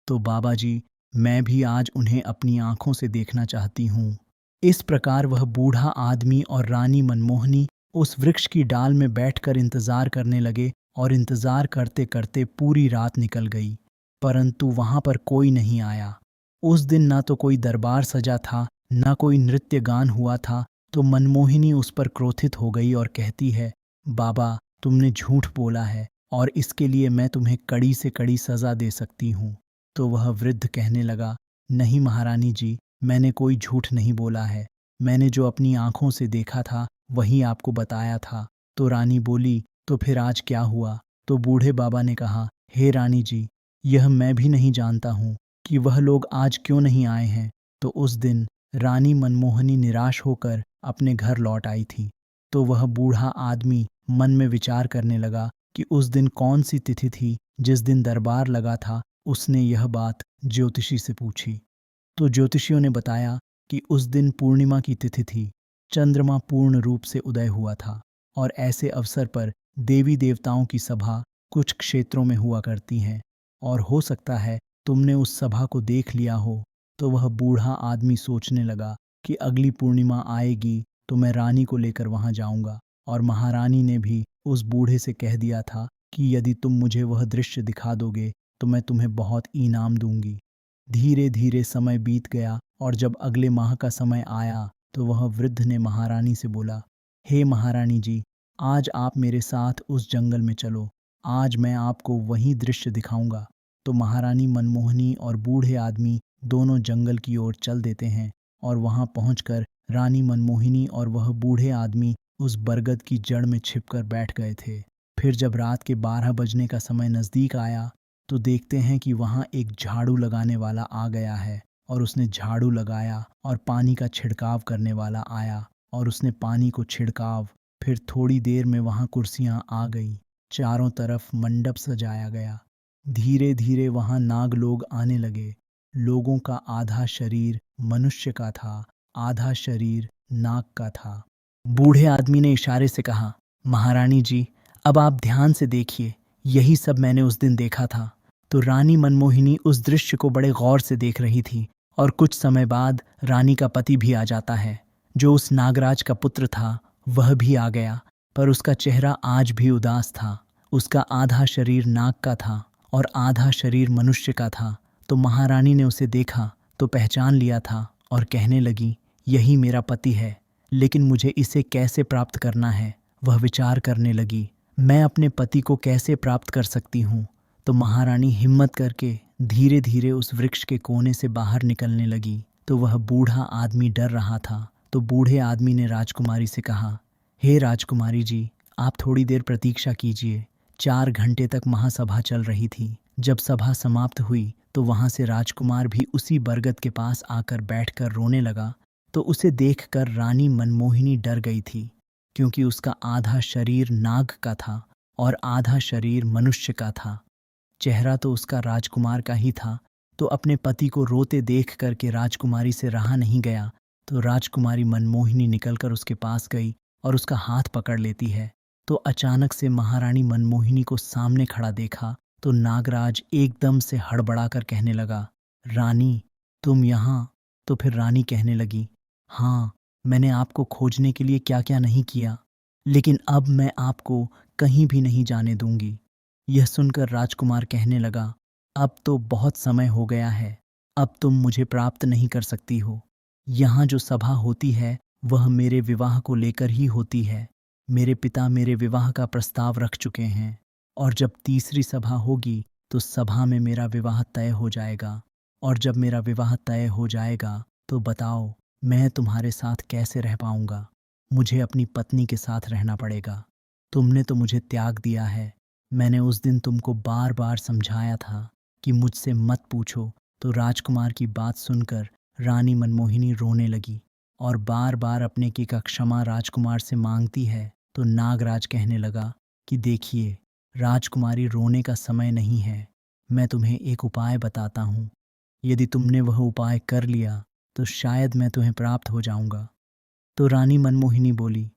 तो बाबा जी, मैं भी आज उन्हें अपनी आंखों से देखना चाहती हूँ। इस प्रकार वह बूढ़ा आदमी और रानी मनमोहिनी उस वृक्ष की डाल में बैठकर इंतजार करने लगे और इंतजार करते करते पूरी रात निकल गई, परंतु वहां पर कोई नहीं आया। उस दिन ना तो कोई दरबार सजा था, ना कोई नृत्य गान हुआ था। तो मनमोहिनी उस पर क्रोधित हो गई और कहती है, बाबा, तुमने झूठ बोला है और इसके लिए मैं तुम्हें कड़ी से कड़ी सजा दे सकती हूँ। तो वह वृद्ध कहने लगा, नहीं महारानी जी, मैंने कोई झूठ नहीं बोला है। मैंने जो अपनी आंखों से देखा था वही आपको बताया था। तो रानी बोली, तो फिर आज क्या हुआ? तो बूढ़े बाबा ने कहा, हे रानी जी, यह मैं भी नहीं जानता हूँ कि वह लोग आज क्यों नहीं आए हैं। तो उस दिन रानी मनमोहिनी निराश होकर अपने घर लौट आई थी। तो वह बूढ़ा आदमी मन में विचार करने लगा कि उस दिन कौन सी तिथि थी जिस दिन दरबार लगा था। उसने यह बात ज्योतिषी से पूछी तो ज्योतिषियों ने बताया कि उस दिन पूर्णिमा की तिथि थी। चंद्रमा पूर्ण रूप से उदय हुआ था और ऐसे अवसर पर देवी देवताओं की सभा कुछ क्षेत्रों में हुआ करती हैं और हो सकता है तुमने उस सभा को देख लिया हो। तो वह बूढ़ा आदमी सोचने लगा कि अगली पूर्णिमा आएगी तो मैं रानी को लेकर वहां जाऊंगा। और महारानी ने भी उस बूढ़े से कह दिया था कि यदि तुम मुझे वह दृश्य दिखा दोगे तो मैं तुम्हें बहुत इनाम दूंगी। धीरे धीरे समय बीत गया और जब अगले माह का समय आया तो वह वृद्ध ने महारानी से बोला, हे महारानी जी, आज आप मेरे साथ उस जंगल में चलो। आज मैं आपको वही दृश्य दिखाऊंगा। तो महारानी मनमोहिनी और बूढ़े आदमी दोनों जंगल की ओर चल देते हैं और वहां पहुंचकर रानी मनमोहिनी और वह बूढ़े आदमी उस बरगद की जड़ में छिपकर बैठ गए थे। फिर जब रात के 12 बजने का समय नजदीक आया तो देखते हैं कि वहां एक झाड़ू लगाने वाला आ गया है और उसने झाड़ू लगाया और पानी का छिड़काव करने वाला आया और उसने पानी को छिड़काव। फिर थोड़ी देर में वहां कुर्सियां आ गई, चारों तरफ मंडप सजाया गया। धीरे धीरे वहां नाग लोग आने लगे। लोगों का आधा शरीर मनुष्य का था, आधा शरीर नाग का था। बूढ़े आदमी ने इशारे से कहा, महारानी जी, अब आप ध्यान से देखिए, यही सब मैंने उस दिन देखा था। तो रानी मनमोहिनी उस दृश्य को बड़े गौर से देख रही थी और कुछ समय बाद रानी का पति भी आ जाता है, जो उस नागराज का पुत्र था। वह भी आ गया, पर उसका चेहरा आज भी उदास था। उसका आधा शरीर नाग का था और आधा शरीर मनुष्य का था। तो महारानी ने उसे देखा तो पहचान लिया था और कहने लगी, यही मेरा पति है, लेकिन मुझे इसे कैसे प्राप्त करना है। वह विचार करने लगी, मैं अपने पति को कैसे प्राप्त कर सकती हूँ। तो महारानी हिम्मत करके धीरे धीरे उस वृक्ष के कोने से बाहर निकलने लगी। तो वह बूढ़ा आदमी डर रहा था। तो बूढ़े आदमी ने राजकुमारी से कहा, हे राजकुमारी जी, आप थोड़ी देर प्रतीक्षा कीजिए। 4 घंटे तक महासभा चल रही थी। जब सभा समाप्त हुई तो वहां से राजकुमार भी उसी बरगद के पास आकर बैठकर रोने लगा। तो उसे देखकर रानी मनमोहिनी डर गई थी, क्योंकि उसका आधा शरीर नाग का था और आधा शरीर मनुष्य का था। चेहरा तो उसका राजकुमार का ही था। तो अपने पति को रोते देख करके राजकुमारी से रहा नहीं गया। तो राजकुमारी मनमोहिनी निकलकर उसके पास गई और उसका हाथ पकड़ लेती है। तो अचानक से महारानी मनमोहिनी को सामने खड़ा देखा तो नागराज एकदम से हड़बड़ाकर कहने लगा, रानी तुम यहाँ। तो फिर रानी कहने लगी, हाँ, मैंने आपको खोजने के लिए क्या क्या नहीं किया, लेकिन अब मैं आपको कहीं भी नहीं जाने दूंगी। यह सुनकर राजकुमार कहने लगा, अब तो बहुत समय हो गया है, अब तुम मुझे प्राप्त नहीं कर सकती हो। यहाँ जो सभा होती है वह मेरे विवाह को लेकर ही होती है। मेरे पिता मेरे विवाह का प्रस्ताव रख चुके हैं और जब तीसरी सभा होगी तो सभा में मेरा विवाह तय हो जाएगा। और जब मेरा विवाह तय हो जाएगा तो बताओ मैं तुम्हारे साथ कैसे रह पाऊंगा। मुझे अपनी पत्नी के साथ रहना पड़ेगा। तुमने तो मुझे त्याग दिया है। मैंने उस दिन तुमको बार बार समझाया था कि मुझसे मत पूछो। तो राजकुमार की बात सुनकर रानी मनमोहिनी रोने लगी और बार बार अपने की का क्षमा राजकुमार से मांगती है। तो नागराज कहने लगा कि देखिए, राजकुमारी रोने का समय नहीं है। मैं तुम्हें एक उपाय बताता हूँ। यदि तुमने वह उपाय कर लिया तो शायद मैं तुम्हें प्राप्त हो जाऊंगा। तो रानी मनमोहिनी बोली,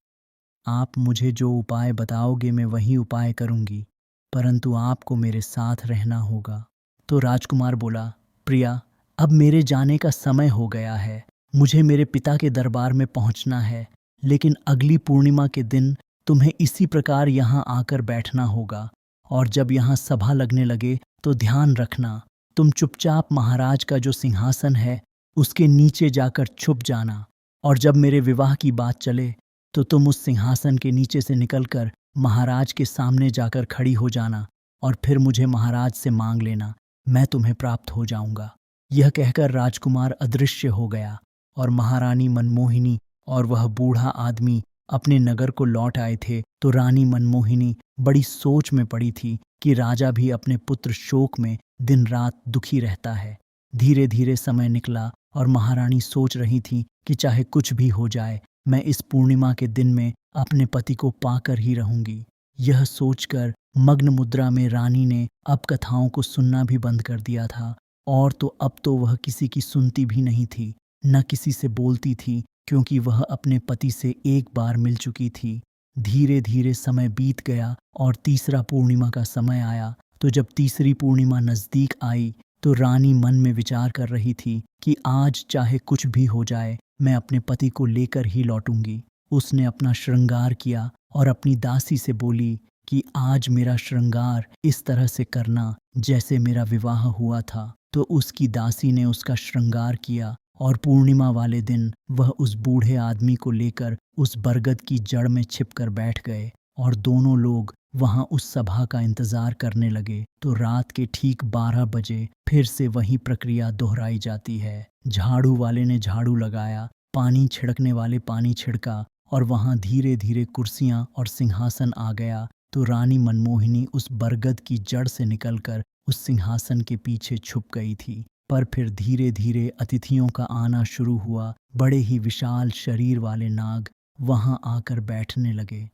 आप मुझे जो उपाय बताओगे मैं वही उपाय करूंगी, परंतु आपको मेरे साथ रहना होगा। तो राजकुमार बोला, प्रिया, अब मेरे जाने का समय हो गया है। मुझे मेरे पिता के दरबार में पहुंचना है, लेकिन अगली पूर्णिमा के दिन तुम्हें इसी प्रकार यहाँ आकर बैठना होगा। और जब यहाँ सभा लगने लगे तो ध्यान रखना, तुम चुपचाप महाराज का जो सिंहासन है उसके नीचे जाकर छुप जाना। और जब मेरे विवाह की बात चले तो तुम उस सिंहासन के नीचे से निकलकर महाराज के सामने जाकर खड़ी हो जाना और फिर मुझे महाराज से मांग लेना, मैं तुम्हें प्राप्त हो जाऊंगा। यह कहकर राजकुमार अदृश्य हो गया और महारानी मनमोहिनी और वह बूढ़ा आदमी अपने नगर को लौट आए थे। तो रानी मनमोहिनी बड़ी सोच में पड़ी थी कि राजा भी अपने पुत्र शोक में दिन रात दुखी रहता है। धीरे धीरे समय निकला और महारानी सोच रही थी कि चाहे कुछ भी हो जाए, मैं इस पूर्णिमा के दिन में अपने पति को पाकर ही रहूंगी। यह सोचकर मग्न मुद्रा में रानी ने अब कथाओं को सुनना भी बंद कर दिया था। और तो अब तो वह किसी की सुनती भी नहीं थी, न किसी से बोलती थी, क्योंकि वह अपने पति से एक बार मिल चुकी थी। धीरे धीरे समय बीत गया और तीसरा पूर्णिमा का समय आया। तो जब तीसरी पूर्णिमा नजदीक आई तो रानी मन में विचार कर रही थी कि आज चाहे कुछ भी हो जाए, मैं अपने पति को लेकर ही लौटूंगी। उसने अपना श्रृंगार किया और अपनी दासी से बोली कि आज मेरा श्रृंगार इस तरह से करना जैसे मेरा विवाह हुआ था। तो उसकी दासी ने उसका श्रृंगार किया और पूर्णिमा वाले दिन वह उस बूढ़े आदमी को लेकर उस बरगद की जड़ में छिपकर बैठ गए और दोनों लोग वहां उस सभा का इंतजार करने लगे। तो रात के ठीक 12 बजे फिर से वही प्रक्रिया दोहराई जाती है। झाड़ू वाले ने झाड़ू लगाया, पानी छिड़कने वाले पानी छिड़का और वहां धीरे धीरे कुर्सियां और सिंहासन आ गया। तो रानी मनमोहिनी उस बरगद की जड़ से निकलकर उस सिंहासन के पीछे छुप गई थी। पर फिर धीरे धीरे अतिथियों का आना शुरू हुआ। बड़े ही विशाल शरीर वाले नाग वहां आकर बैठने लगे।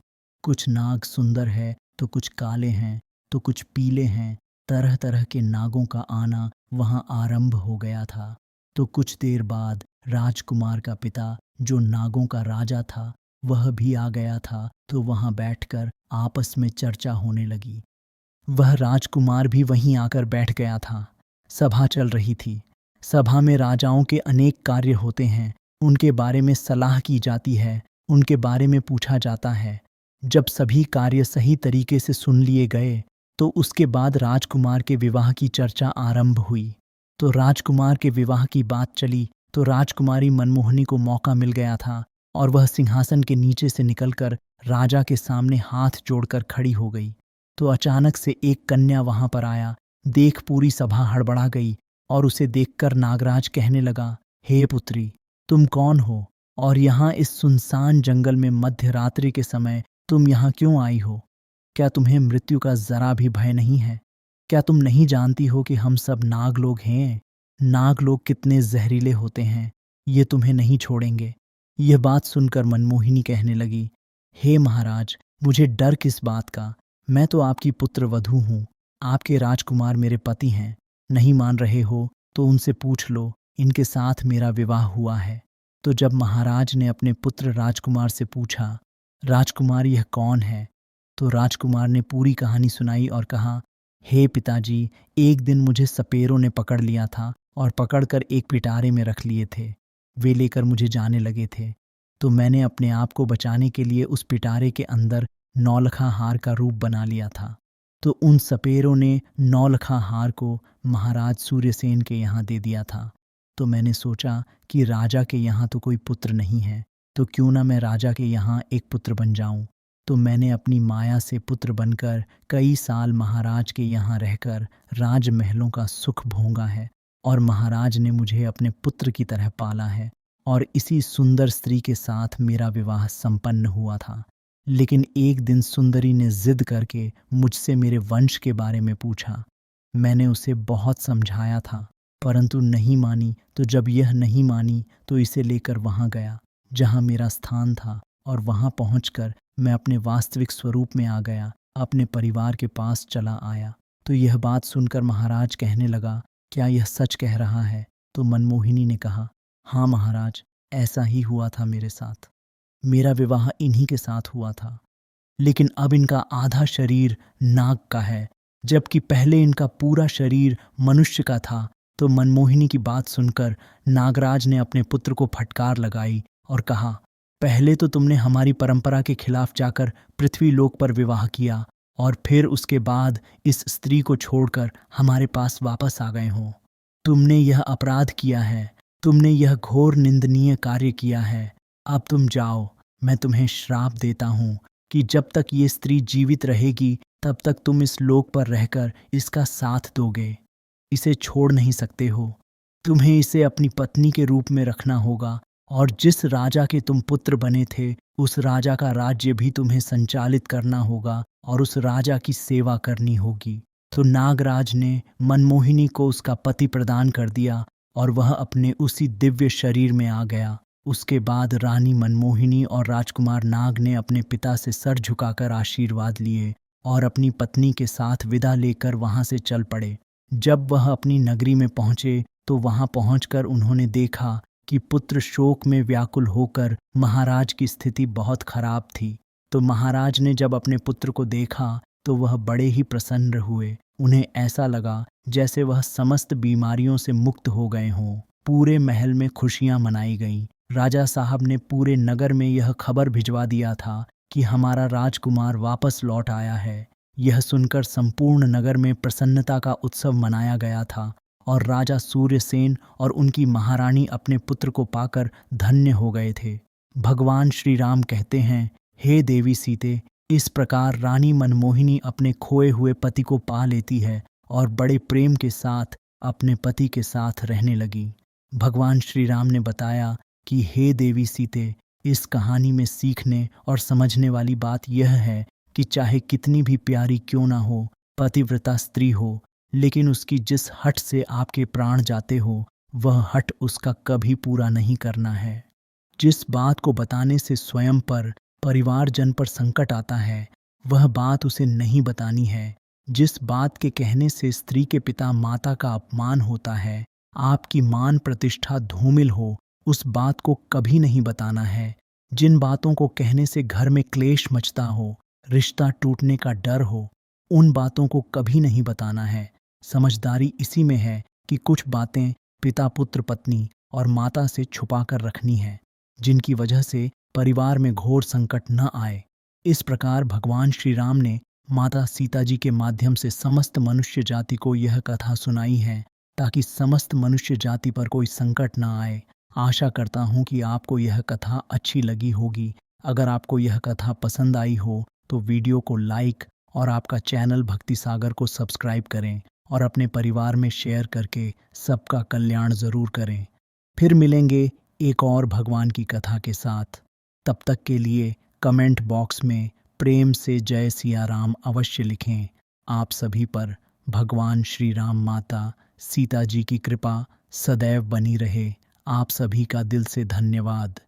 कुछ नाग सुंदर है तो कुछ काले हैं तो कुछ पीले हैं। तरह तरह के नागों का आना वहां आरंभ हो गया था। तो कुछ देर बाद राजकुमार का पिता, जो नागों का राजा था, वह भी आ गया था। तो वहां बैठकर आपस में चर्चा होने लगी। वह राजकुमार भी वहीं आकर बैठ गया था। सभा चल रही थी। सभा में राजाओं के अनेक कार्य होते हैं, उनके बारे में सलाह की जाती है, उनके बारे में पूछा जाता है। जब सभी कार्य सही तरीके से सुन लिए गए तो उसके बाद राजकुमार के विवाह की चर्चा आरंभ हुई। तो राजकुमार के विवाह की बात चली तो राजकुमारी मनमोहिनी को मौका मिल गया था और वह सिंहासन के नीचे से निकलकर राजा के सामने हाथ जोड़कर खड़ी हो गई। तो अचानक से एक कन्या वहां पर आया। देख पूरी सभा हड़बड़ा गई और उसे देखकर नागराज कहने लगा, हे पुत्री, तुम कौन हो और यहाँ इस सुनसान जंगल में मध्य रात्रि के समय तुम यहाँ क्यों आई हो? क्या तुम्हें मृत्यु का जरा भी भय नहीं है? क्या तुम नहीं जानती हो कि हम सब नाग लोग हैं? नाग लोग कितने जहरीले होते हैं, ये तुम्हें नहीं छोड़ेंगे। यह बात सुनकर मनमोहिनी कहने लगी, हे महाराज, मुझे डर किस बात का? मैं तो आपकी पुत्र वधू हूँ। आपके राजकुमार मेरे पति हैं। नहीं मान रहे हो तो उनसे पूछ लो, इनके साथ मेरा विवाह हुआ है। तो जब महाराज ने अपने पुत्र राजकुमार से पूछा, राजकुमार यह कौन है? तो राजकुमार ने पूरी कहानी सुनाई और कहा, हे पिताजी, एक दिन मुझे सपेरों ने पकड़ लिया था और पकड़कर एक पिटारे में रख लिए थे। वे लेकर मुझे जाने लगे थे। तो मैंने अपने आप को बचाने के लिए उस पिटारे के अंदर नौलखा हार का रूप बना लिया था। तो उन सपेरों ने नौलखा हार को महाराज सूर्यसेन के यहाँ दे दिया था। तो मैंने सोचा कि राजा के यहाँ तो कोई पुत्र नहीं है, तो क्यों ना मैं राजा के यहाँ एक पुत्र बन जाऊं। तो मैंने अपनी माया से पुत्र बनकर कई साल महाराज के यहाँ रहकर राजमहलों का सुख भोगा है और महाराज ने मुझे अपने पुत्र की तरह पाला है और इसी सुंदर स्त्री के साथ मेरा विवाह संपन्न हुआ था। लेकिन एक दिन सुंदरी ने जिद करके मुझसे मेरे वंश के बारे में पूछा। मैंने उसे बहुत समझाया था परंतु नहीं मानी। तो जब यह नहीं मानी तो इसे लेकर वहां गया जहां मेरा स्थान था और वहां पहुंचकर मैं अपने वास्तविक स्वरूप में आ गया, अपने परिवार के पास चला आया। तो यह बात सुनकर महाराज कहने लगा, क्या यह सच कह रहा है? तो मनमोहिनी ने कहा, हाँ महाराज, ऐसा ही हुआ था मेरे साथ। मेरा विवाह इन्हीं के साथ हुआ था। लेकिन अब इनका आधा शरीर नाग का है जबकि पहले इनका पूरा शरीर मनुष्य का था। तो मनमोहिनी की बात सुनकर नागराज ने अपने पुत्र को फटकार लगाई और कहा, पहले तो तुमने हमारी परंपरा के खिलाफ जाकर पृथ्वी लोक पर विवाह किया और फिर उसके बाद इस स्त्री को छोड़कर हमारे पास वापस आ गए हो। तुमने यह अपराध किया है, तुमने यह घोर निंदनीय कार्य किया है। अब तुम जाओ, मैं तुम्हें श्राप देता हूँ कि जब तक ये स्त्री जीवित रहेगी तब तक तुम इस लोक पर रहकर इसका साथ दोगे। इसे छोड़ नहीं सकते हो। तुम्हें इसे अपनी पत्नी के रूप में रखना होगा और जिस राजा के तुम पुत्र बने थे उस राजा का राज्य भी तुम्हें संचालित करना होगा और उस राजा की सेवा करनी होगी। तो नागराज ने मनमोहिनी को उसका पति प्रदान कर दिया और वह अपने उसी दिव्य शरीर में आ गया। उसके बाद रानी मनमोहिनी और राजकुमार नाग ने अपने पिता से सर झुकाकर आशीर्वाद लिए और अपनी पत्नी के साथ विदा लेकर वहां से चल पड़े। जब वह अपनी नगरी में पहुंचे तो वहां पहुंचकर उन्होंने देखा कि पुत्र शोक में व्याकुल होकर महाराज की स्थिति बहुत खराब थी। तो महाराज ने जब अपने पुत्र को देखा तो वह बड़े ही प्रसन्न हुए। उन्हें ऐसा लगा जैसे वह समस्त बीमारियों से मुक्त हो गए हों। पूरे महल में खुशियां मनाई गईं। राजा साहब ने पूरे नगर में यह खबर भिजवा दिया था कि हमारा राजकुमार वापस लौट आया है। यह सुनकर संपूर्ण नगर में प्रसन्नता का उत्सव मनाया गया था और राजा सूर्यसेन और उनकी महारानी अपने पुत्र को पाकर धन्य हो गए थे। भगवान श्री राम कहते हैं, हे देवी सीते, इस प्रकार रानी मनमोहिनी अपने खोए हुए पति को पा लेती है और बड़े प्रेम के साथ अपने पति के साथ रहने लगी। भगवान श्री राम ने बताया कि हे देवी सीते, इस कहानी में सीखने और समझने वाली बात यह है कि चाहे कितनी भी प्यारी क्यों ना हो, पतिव्रता स्त्री हो, लेकिन उसकी जिस हठ से आपके प्राण जाते हो वह हठ उसका कभी पूरा नहीं करना है। जिस बात को बताने से स्वयं पर, परिवारजन पर संकट आता है वह बात उसे नहीं बतानी है। जिस बात के कहने से स्त्री के पिता माता का अपमान होता है, आपकी मान प्रतिष्ठा धूमिल हो, उस बात को कभी नहीं बताना है। जिन बातों को कहने से घर में क्लेश मचता हो, रिश्ता टूटने का डर हो, उन बातों को कभी नहीं बताना है। समझदारी इसी में है कि कुछ बातें पिता, पुत्र, पत्नी और माता से छुपाकर रखनी है जिनकी वजह से परिवार में घोर संकट न आए। इस प्रकार भगवान श्री राम ने माता सीता जी के माध्यम से समस्त मनुष्य जाति को यह कथा सुनाई है ताकि समस्त मनुष्य जाति पर कोई संकट ना आए। आशा करता हूँ कि आपको यह कथा अच्छी लगी होगी। अगर आपको यह कथा पसंद आई हो तो वीडियो को लाइक और आपका चैनल भक्ति सागर को सब्सक्राइब करें और अपने परिवार में शेयर करके सबका कल्याण ज़रूर करें। फिर मिलेंगे एक और भगवान की कथा के साथ। तब तक के लिए कमेंट बॉक्स में प्रेम से जय सिया राम अवश्य लिखें। आप सभी पर भगवान श्री राम माता सीता जी की कृपा सदैव बनी रहे। आप सभी का दिल से धन्यवाद।